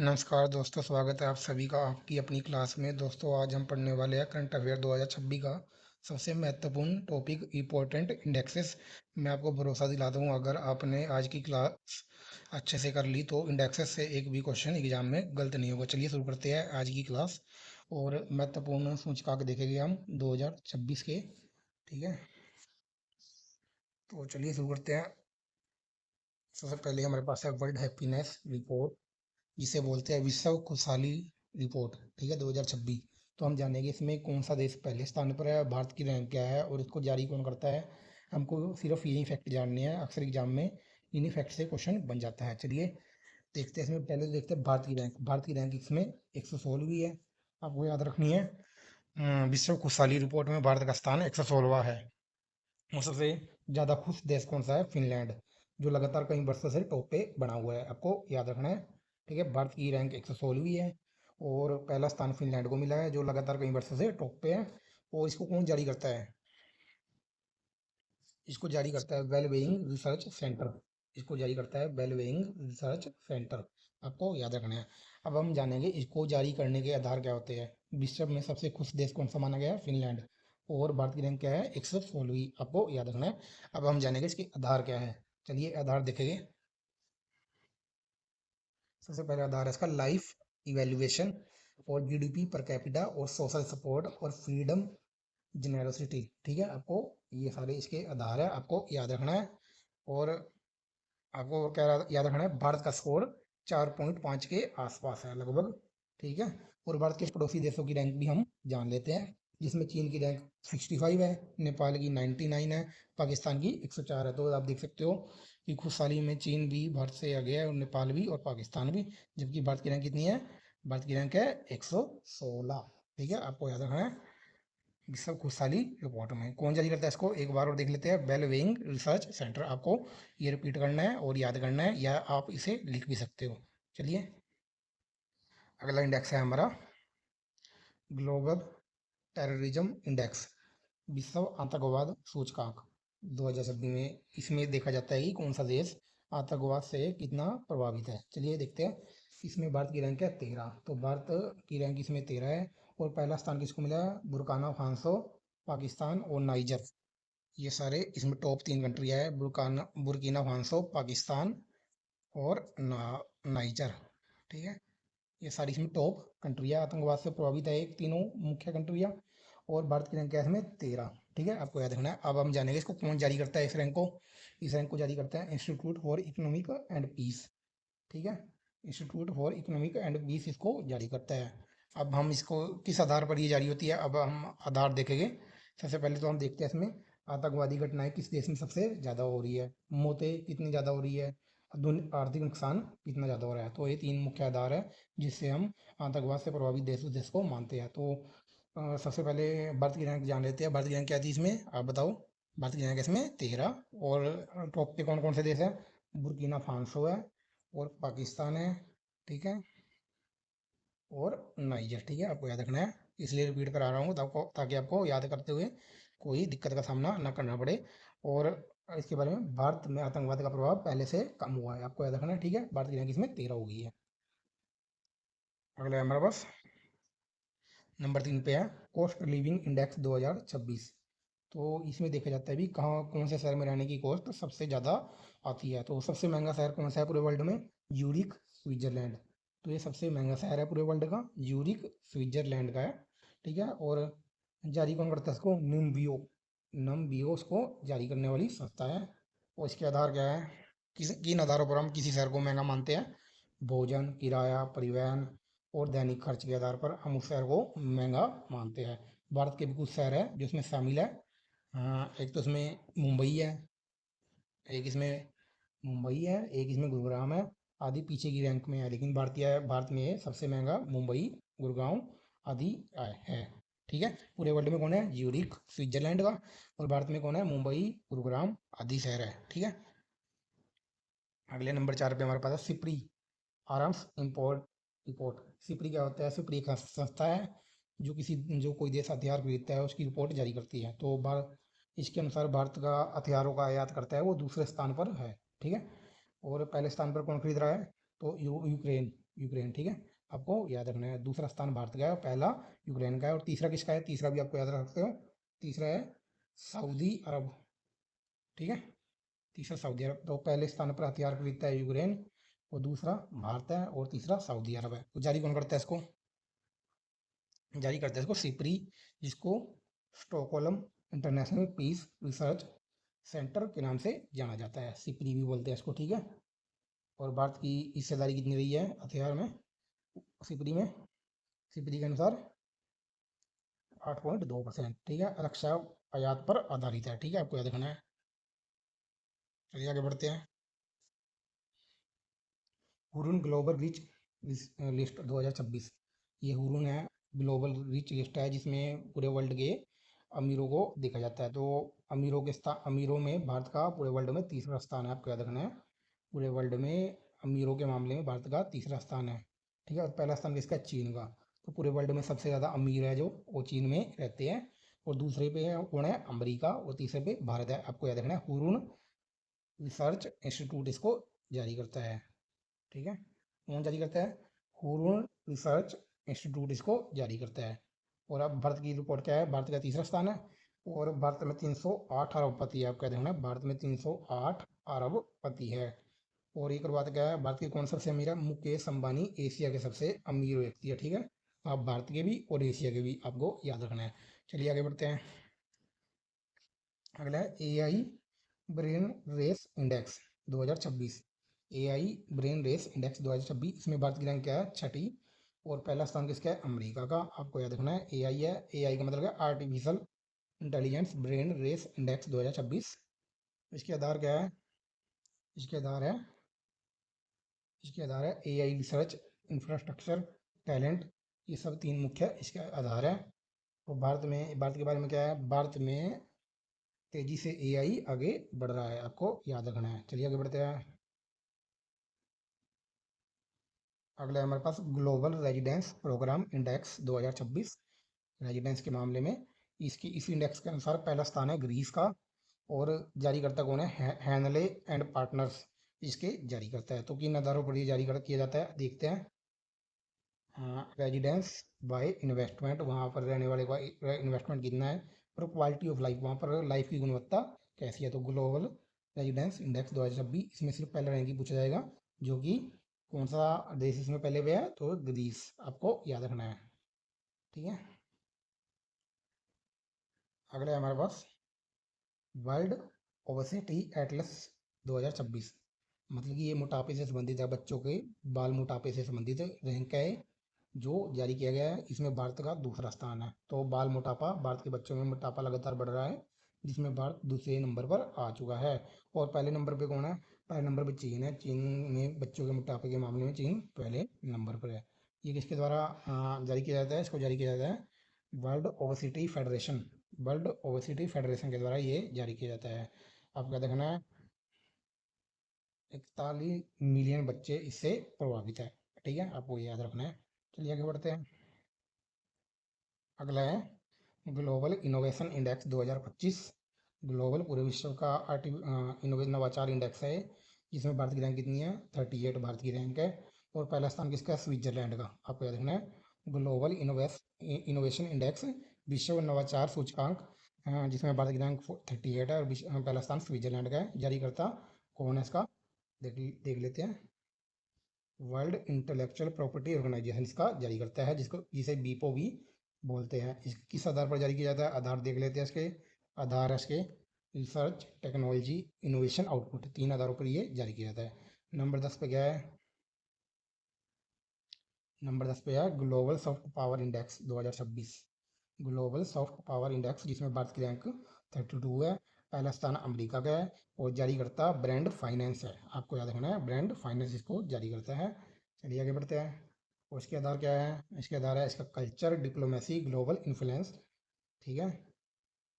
नमस्कार दोस्तों, स्वागत है आप सभी का आपकी अपनी क्लास में। दोस्तों, आज हम पढ़ने वाले हैं करंट अफेयर 2026 का सबसे महत्वपूर्ण टॉपिक इम्पोर्टेंट इंडेक्सेस। मैं आपको भरोसा दिलाता हूँ, अगर आपने आज की क्लास अच्छे से कर ली तो इंडेक्सेस से एक भी क्वेश्चन एग्जाम में गलत नहीं होगा। चलिए शुरू करते हैं आज की क्लास। और महत्वपूर्ण सूचकांक देखेंगे हम 2026 के। ठीक है, तो चलिए शुरू करते हैं। सबसे पहले हमारे पास है वर्ल्ड हैप्पीनेस रिपोर्ट, जिसे बोलते हैं विश्व खुशहाली रिपोर्ट। ठीक है, 2026। तो हम जानेंगे इसमें कौन सा देश पहले स्थान पर है, भारत की रैंक क्या है और इसको जारी कौन करता है। हमको सिर्फ यही फैक्ट जानने हैं, अक्सर एग्जाम में इन्हीं फैक्ट से क्वेश्चन बन जाता है। चलिए देखते हैं। इसमें पहले तो देखते हैं भारत की रैंक। भारत की रैंक इसमें 116वीं है, आपको याद रखनी है। विश्व खुशहाली रिपोर्ट में भारत का स्थान 116वां है। और सबसे ज़्यादा खुश देश कौन सा है? फिनलैंड, जो लगातार कई वर्षों से टॉप पे बना हुआ है, आपको याद रखना है। ठीक है, भारत की रैंक 116वीं है और पहला स्थान फिनलैंड को मिला है, जो लगातार कई वर्षों से टॉप पे है। और इसको कौन जारी करता है? इसको जारी करता है वेलबीइंग रिसर्च सेंटर। इसको जारी करता है वेलबीइंग रिसर्च सेंटर, आपको याद रखना है। अब हम जानेंगे इसको जारी करने के आधार क्या होते हैं। विश्व में सबसे खुश देश कौन सा माना गया है? फिनलैंड। और भारत की रैंक क्या है? 116वीं, आपको याद रखना है। अब हम जानेंगे इसके आधार क्या है। चलिए आधार देखेंगे। सबसे पहले आधार है इसका लाइफ इवेल्युएशन और जीडीपी पर कैपिटा और सोशल सपोर्ट और फ्रीडम जेनेरोसिटी। ठीक है, आपको ये सारे इसके आधार है, आपको याद रखना है। और आपको क्या याद रखना है? भारत का स्कोर 4.5 के आसपास है लगभग। ठीक है, और भारत के पड़ोसी देशों की रैंक भी हम जान लेते हैं, जिसमें चीन की रैंक 65 है, नेपाल की 99 है, पाकिस्तान की 104 है। तो आप देख सकते हो कि खुशहाली में चीन भी भारत से आगे है और नेपाल भी और पाकिस्तान भी। जबकि भारत की रैंक कितनी है? भारत की रैंक है 116। ठीक है, आपको याद रखना है। विश्व खुशहाली रिपोर्ट में कौन जारी करता है इसको, एक बार और देख लेते हैं। बेलवेइंग रिसर्च सेंटर, आपको ये रिपीट करना है और याद करना है, या आप इसे लिख भी सकते हो। चलिए अगला इंडेक्स है हमारा ग्लोबल टेररिज्म इंडेक्स, विश्व आतंकवाद सूचकांक 2026 में। इसमें देखा जाता है कि कौन सा देश आतंकवाद से कितना प्रभावित है। चलिए देखते हैं। इसमें भारत की रैंक है 13, तो भारत की रैंक इसमें 13 है। और पहला स्थान किसको मिला है? बुर्किना फासो, पाकिस्तान और नाइजर। ये सारे इसमें टॉप 3 कंट्रियाँ है, बुर्किना फासो, पाकिस्तान और नाइजर। ठीक है, ये सारी इसमें टॉप कंट्रियाँ आतंकवाद से प्रभावित है, एक तीनों मुख्य कंट्रियाँ। और भारत की रैंक क्या है इसमें? 13। ठीक है, आपको याद रखना है। अब हम जानेंगे इसको कौन जारी करता है इस रैंक को। इस रैंक को जारी करता है Institute for Economic and Peace. ठीक है, Institute for Economic and Peace इसको जारी करता है। अब हम इसको किस आधार पर ये जारी होती है, अब हम आधार देखेंगे। सबसे पहले तो हम देखते हैं इसमें आतंकवादी घटनाएं किस देश में सबसे ज़्यादा हो रही है, मौतें कितनी ज़्यादा हो रही है, आर्थिक नुकसान कितना ज़्यादा हो रहा है। तो ये 3 मुख्य आधार है जिससे हम आतंकवाद से प्रभावित देश उस देश को मानते हैं। तो सबसे पहले भारत की रैंक जान लेते हैं। भारत की रैंक क्या थी इसमें, आप बताओ। भारत की रैंक है इसमें 13। और टॉप पे कौन कौन से देश है? बुर्किना फासो है और पाकिस्तान है। ठीक है, और नाइजर। ठीक है, आपको याद रखना है, इसलिए रिपीट करा रहा हूँ ताकि आपको याद करते हुए कोई दिक्कत का सामना ना करना पड़े। और इसके बारे में भारत में आतंकवाद का प्रभाव पहले से कम हुआ है, आपको याद रखना है। ठीक है, भारत की रैंक इसमें 13 हो गई है। अगला है हमारे पास नंबर 3 पे है कॉस्ट लिविंग इंडेक्स 2026। तो इसमें देखा जाता है भी कहाँ कौन से शहर में रहने की कॉस्ट सबसे ज़्यादा आती है। तो सबसे महंगा शहर कौन सा है पूरे वर्ल्ड में? Uric, Switzerland. तो ये सबसे महंगा शहर है पूरे वर्ल्ड का, यूरिक स्विट्जरलैंड का है। ठीक है, और जारी कौन करता है इसको? नमबियो। नमबियो उसको जारी करने वाली संस्था है। और इसके आधार क्या है, किन आधारों पर हम किसी शहर को महंगा मानते हैं? भोजन, किराया, परिवहन और दैनिक खर्च के आधार पर हम उस शहर को महंगा मानते हैं। भारत के भी कुछ शहर है जो इसमें शामिल है। हाँ, एक तो इसमें मुंबई है, एक इसमें मुंबई है, एक इसमें गुरुग्राम है। आदि पीछे की रैंक में है, लेकिन भारत में सबसे महंगा मुंबई, गुरुग्राम आदि है। ठीक है, पूरे वर्ल्ड में कौन है? यूरिक, स्विट्जरलैंड का। और भारत में कौन है? मुंबई, गुरुग्राम आदि शहर है। ठीक है, अगले नंबर 4 पे हमारे पास है सिप्री, आराम्स इंपोर्ट रिपोर्ट। सिप्री क्या होता है? सिप्री एक संस्था है जो कोई देश हथियार खरीदता है उसकी रिपोर्ट जारी करती है। तो इसके अनुसार भारत का हथियारों का आयात करता है वो दूसरे स्थान पर है। ठीक है, और पहले स्थान पर कौन खरीद रहा है? तो यूक्रेन। यूक्रेन, ठीक है, आपको याद रखना है। दूसरा स्थान भारत का है, पहला यूक्रेन का है, और तीसरा किसका है, तीसरा भी आपको याद रख सकते हो, तीसरा है सऊदी अरब, ठीक है, तीसरा सऊदी अरब। तो पहले स्थान पर हथियार खरीदता है यूक्रेन, और दूसरा भारत है, और तीसरा सऊदी अरब है। तो जारी कौन करता है इसको, जारी करता है इसको सिप्री, जिसको Stockholm International Peace Research Centre के नाम से जाना जाता है, सिप्री भी बोलते हैं इसको, ठीक है। और भारत की हिस्सेदारी कितनी रही है हथियार में, सिपरी में, सिपरी के अनुसार 8.2%, ठीक है। रक्षा आयात पर आधारित है, ठीक है, आपको याद रखना है। चलिए आगे बढ़ते हैं। हुरून ग्लोबल रिच लिस्ट 2026, ये हुरून है, ग्लोबल रिच लिस्ट है, जिसमें पूरे वर्ल्ड के अमीरों को देखा जाता है। तो अमीरों के स्थान, अमीरों में भारत का पूरे वर्ल्ड में तीसरा स्थान है, आपको याद रखना है। पूरे वर्ल्ड में अमीरों के मामले में भारत का तीसरा स्थान है, ठीक है। और पहला स्थान किसका है, चीन का। तो पूरे वर्ल्ड में सबसे ज़्यादा अमीर है जो, वो चीन में रहते हैं। और दूसरे पे है कौन है, अमेरिका, और तीसरे पे भारत है, आपको याद रखना है। हुरून रिसर्च इंस्टीट्यूट इसको जारी करता है, ठीक है। कौन जारी करता है, हुरून रिसर्च इंस्टीट्यूट इसको जारी करता है। और अब भारत की रिपोर्ट क्या है, भारत का तीसरा स्थान है, और भारत में 308 अरबपति है, आपको याद रखना है, भारत में 308 अरबपति है। और एक और बात क्या है, भारत के कौन सबसे अमीर है, मुकेश अंबानी एशिया के सबसे अमीर व्यक्ति है, ठीक है। आप भारत के भी और एशिया के भी आपको याद रखना है। चलिए आगे बढ़ते हैं। अगला है AI Brain Race Index 2026, AI Brain Race Index 2026, इसमें भारत की रैंक क्या है, छठी। और पहला स्थान किसका है, अमेरिका का, आपको याद रखना है। एआई है, एआई का मतलब है artificial intelligence Brain Race Index 2026। इसके आधार क्या है, इसके आधार है, इसके आधार है एआई रिसर्च, इंफ्रास्ट्रक्चर, टैलेंट, ये सब तीन मुख्य इसके आधार है। तो भारत में, भारत के बारे में क्या है, भारत में तेजी से एआई आगे बढ़ रहा है, आपको याद रखना है। चलिए आगे बढ़ते हैं। अगला है हमारे पास global residence programme index 2026, residence के मामले में इसकी, इस इंडेक्स के अनुसार पहला स्थान है ग्रीस का। और जारी करता कौन है, हैनले एंड पार्टनर्स इसके जारी करता है। तो किन आधारों पर ये जारी कर किया जाता है, देखते हैं। रेजिडेंस बाय इन्वेस्टमेंट, वहाँ पर रहने वाले का इन्वेस्टमेंट कितना है, और क्वालिटी ऑफ लाइफ, वहाँ पर लाइफ की गुणवत्ता कैसी है। तो ग्लोबल रेजिडेंस इंडेक्स 2026, इसमें सिर्फ पहला रैंक ही पूछा जाएगा, जो कि कौन सा देश इसमें पहले पे है, तो ग्रीस, आपको याद रखना है, ठीक है। अगला है हमारे पास वर्ल्ड ओबेसिटी एटलस 2026, मतलब कि ये मोटापे से संबंधित है, बच्चों के बाल मोटापे से संबंधित रैंक है जो जारी किया गया है। इसमें भारत का दूसरा स्थान है। तो बाल मोटापा, भारत के बच्चों में मोटापा लगातार बढ़ रहा है, जिसमें भारत दूसरे नंबर पर आ चुका है। और पहले नंबर पे कौन है, पहले नंबर पे चीन है, चीन में बच्चों के मोटापे के मामले में चीन पहले नंबर पर है। ये किसके द्वारा जारी किया जाता है, इसको जारी किया जाता है world obesity federation, world obesity federation के द्वारा ये जारी किया जाता है। आपका देखना है 41 मिलियन बच्चे इससे प्रभावित है, ठीक है, आपको ये याद रखना है। चलिए आगे बढ़ते हैं। अगला है ग्लोबल इनोवेशन इंडेक्स 2025, ग्लोबल पूरे विश्व का नवाचार इंडेक्स है, जिसमें भारत की रैंक कितनी है, 38 भारत की रैंक है। और पहला स्थान किसका है, स्विट्जरलैंड का, आपको याद रखना है। ग्लोबल इनोवेशन इंडेक्स, विश्व नवाचार सूचकांक, जिसमें भारत की रैंक 38 है, और पहला स्थान स्विट्जरलैंड का है। जारी करता कौन है इसका, देख देख लेते हैं। वर्ल्ड इंटेलेक्चुअल प्रॉपर्टी ऑर्गेनाइजेशन इसका जारी करता है, जिसको, जिसे बीपो भी बोलते हैं। इस किस आधार पर जारी किया जाता है, आधार देख लेते हैं इसके। आधार है इसके रिसर्च, टेक्नोलॉजी, इनोवेशन, आउटपुट, तीन आधारों पर ये जारी किया जाता है। नंबर 10 पे क्या है, नंबर 10 पे है global soft power index 2026, global soft power index, जिसमें भारत की रैंक 32 है, पहला स्थान अमेरिका का है। और जारी करता ब्रांड फाइनेंस है, आपको याद रखना है, ब्रांड फाइनेंस इसको जारी करता है। चलिए आगे बढ़ते हैं। और इसके आधार क्या है, इसके आधार है इसका कल्चर, डिप्लोमेसी, ग्लोबल इन्फ्लुएंस, ठीक है।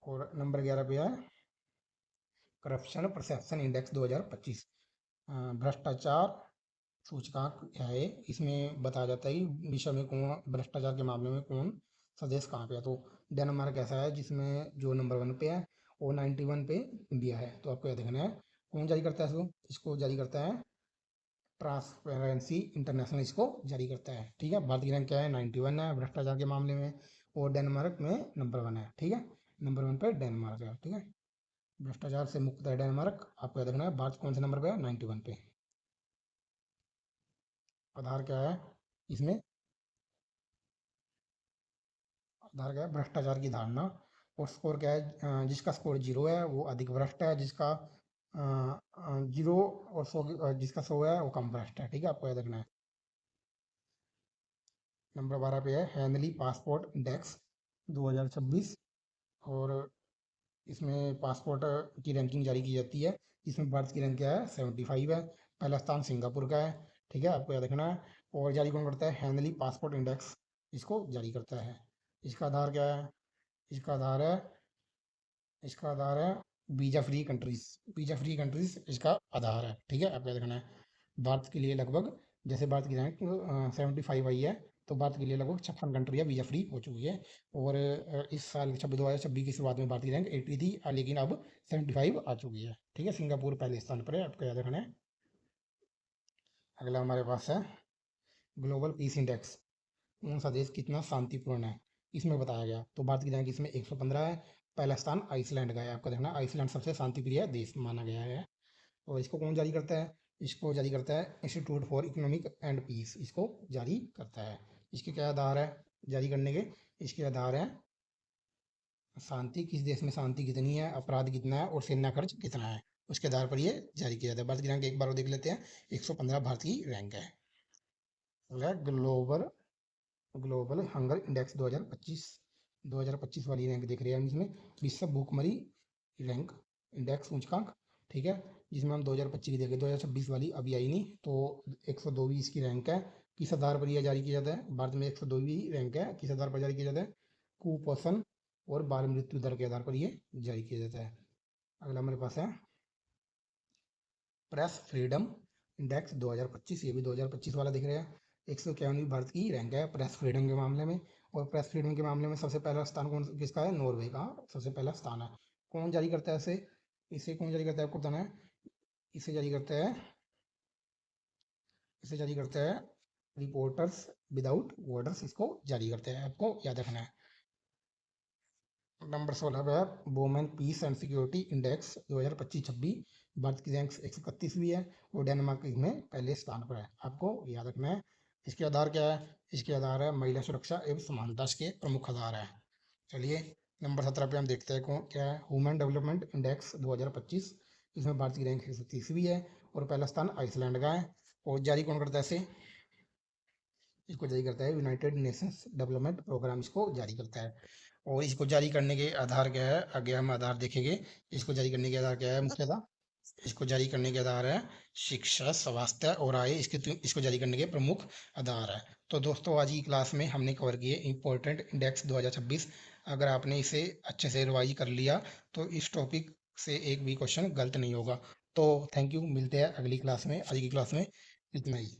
और नंबर 11 पे है करप्शन परसेप्शन इंडेक्स 2025, भ्रष्टाचार सूचकांक है ये। इसमें बताया जाता है कि विश्व में कौन, भ्रष्टाचार के मामले में कौन सा देश कहाँ पे है। तो डेनमार्क ऐसा है जिसमें जो नंबर 1 पे है, और 91 पे इंडिया है। तो आपको यह देखना है कौन जारी करता है इसको, इसको जारी करता है ट्रांसपेरेंसी इंटरनेशनल इसको जारी करता है। ठीक है, भारत की रैंक क्या है, 91 है भ्रष्टाचार के मामले में, और डेनमार्क में नंबर 1 है। ठीक है, नंबर 1 पे डेनमार्क है। ठीक है, भ्रष्टाचार से मुक्त है डेनमार्क। आपको याद रखना है भारत कौन से नंबर पे है, 91 पे। आधार क्या है इसमें, आधार क्या है, भ्रष्टाचार की धारणा। और स्कोर क्या है, जिसका स्कोर 0 है वो अधिक भ्रष्ट है, जिसका 0 और 100, जिसका 100 है वो कम भ्रष्ट है। ठीक है, आपको याद रखना है। नंबर 12 पे है हैंडली पासपोर्ट इंडेक्स 2026, और इसमें पासपोर्ट की रैंकिंग जारी की जाती है। इसमें भारत की रैंक क्या है, 75 है। पहला स्थान सिंगापुर का है। ठीक है, आपको याद रखना है। और जारी कौन करता है, हैंडली पासपोर्ट इंडेक्स इसको जारी करता है। इसका आधार क्या है, इसका आधार है, इसका आधार है visa free countries, visa free countries इसका आधार है। ठीक है, आपको याद रखना है। भारत के लिए लगभग, जैसे भारत की रैंक 75 आई है, तो भारत के लिए लगभग 56 कंट्रियाँ वीजा फ्री हो चुकी है। और इस साल 2026 की शुरुआत में भारत की रैंक 80 थी, लेकिन अब 75 आ चुकी है। ठीक है, सिंगापुर पहले स्थान पर है, आपको याद रखना है। अगला हमारे पास है ग्लोबल पीस इंडेक्स, कौन सा देश कितना शांतिपूर्ण है, इसमें बताया गया। तो भारत की रैंक इसमें 115 है। पहला स्थान आइसलैंड का है, आपको देखना आइसलैंड सबसे शांतिप्रिय देश माना गया है। और इसको कौन जारी करता है, इसको जारी करता है Institute for Economic and Peace, इसको जारी करता है। इसके क्या आधार है जारी करने के, इसके आधार है शांति, किस देश में शांति कितनी है, अपराध कितना है, और सेना खर्च कितना है, उसके आधार पर ये जारी किया जाता है। भारत की रैंक एक बार और देख लेते हैं, 115 भारत की रैंक है। ग्लोबल ग्लोबल हंगर इंडेक्स 2025, 2025 वाली रैंक देख रहे हैं हम इसमें, विश्व भूखमरी रैंक इंडेक्स सूचकांक। ठीक है, जिसमें हम 2025 की देखें, 2026 वाली अभी आई नहीं, तो 102वीं इसकी रैंक है। किस आधार पर यह जारी किया जाता है, भारत में 102वीं रैंक है, किस आधार पर जारी किया जाता है, कुपोषण और बाल मृत्यु दर के आधार पर यह जारी किया जाता है। अगला हमारे पास है प्रेस फ्रीडम इंडेक्स 2025, ये भी 2025 वाला दिख रहा है। 151वीं भारत की रैंक है प्रेस फ्रीडम के मामले में। और प्रेस फ्रीडम के मामले में सबसे पहला स्थान कौन किसका है, नॉर्वे का सबसे पहला स्थान है। कौन जारी करता है इसे, इसे कौन जारी करता है आपको बताना है। इसे जारी करता है, इसे जारी करता है रिपोर्टर्स विदाउट बॉर्डर्स, इसको जारी करते हैं, आपको याद रखना है। नंबर 16 पे है Women Peace and Security Index 2025-26, Bharat की रैंक 131वीं है, और डेनमार्क इसमें पहले स्थान पर है, आपको याद रखना है। इसके आधार क्या है, इसके आधार है महिला सुरक्षा एवं समानता के प्रमुख आधार है। चलिए नंबर 17 पे हम देखते हैं कौन क्या है, ह्यूमन डेवलपमेंट इंडेक्स 2025, इसमें भारत की रैंक 130वीं है, और पहला स्थान आइसलैंड का है। और जारी कौन करता है इसे, इसको जारी करता है यूनाइटेड नेशंस डेवलपमेंट प्रोग्राम, इसको जारी करता है। और इसको जारी करने के आधार क्या है, आगे हम आधार देखेंगे। इसको जारी करने के आधार क्या है मुख्यतः, इसको जारी करने के आधार है शिक्षा, स्वास्थ्य और आय, इसको जारी करने के प्रमुख आधार है। तो दोस्तों आज की क्लास में हमने कवर किए इंपॉर्टेंट इंडेक्स 2026। अगर आपने इसे अच्छे से रिवाइज कर लिया तो इस टॉपिक से एक भी क्वेश्चन गलत नहीं होगा। तो थैंक यू, मिलते हैं अगली क्लास में। आज की क्लास में इतना ही।